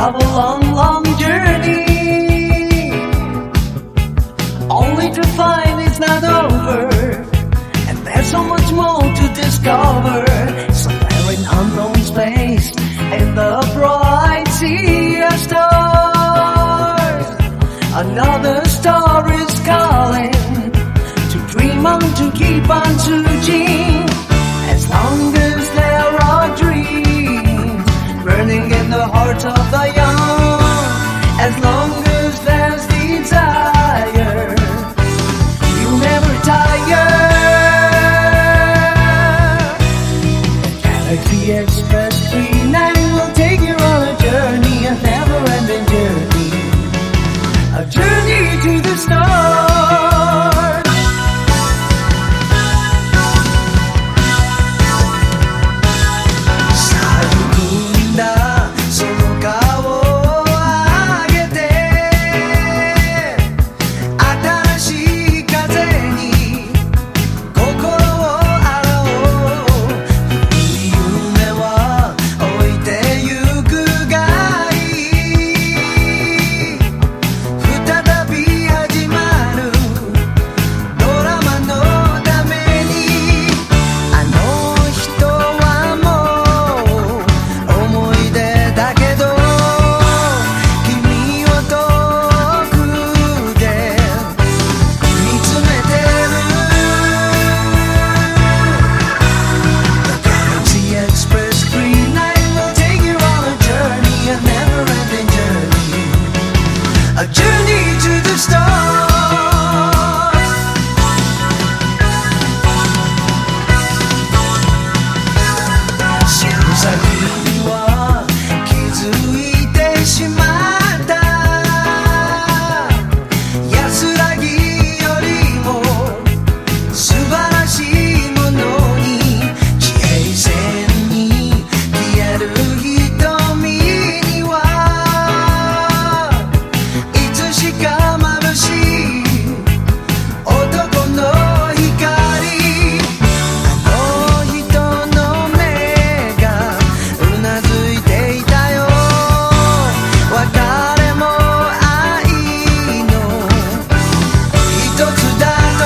of a long, long journey, only to find it's not over, and there's so much more to discover. Somewhere in unknown space, in the bright sea of stars, another star is calling, to dream on, to keep on searching. As long as there are dreams burning in the hearts of the young, as long as there's desire, you never tire. The Galaxy Express 39 will take you on a journey, a never-ending journey, a journey to the stars. A journey to the stars. Since I really was 気づいてしまった安らぎよりも素晴らしいものに地平線に消える瞳にはいつしか眩しい男の光あの人の目がうなずいていたよ別れも愛の一つだと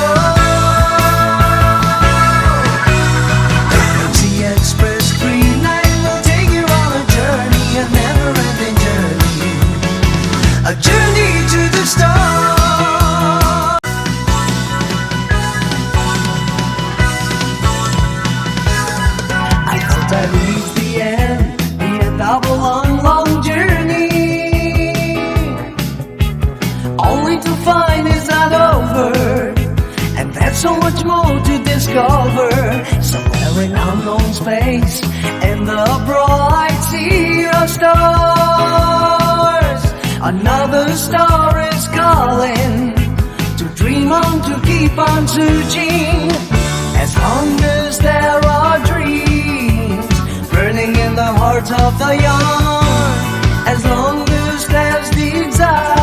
Galaxy Express 39 will take you on a journey, a never-ending journey, a journey to the stars. I thought I reached the end of a long, long journey, only to find it's not over, and there's so much more to discover. Somewhere in unknown space, in the bright sea of stars, another star is calling, to dream on, to keep on searching. As long as there are dreams burning in the hearts of the young, as long as there's desire,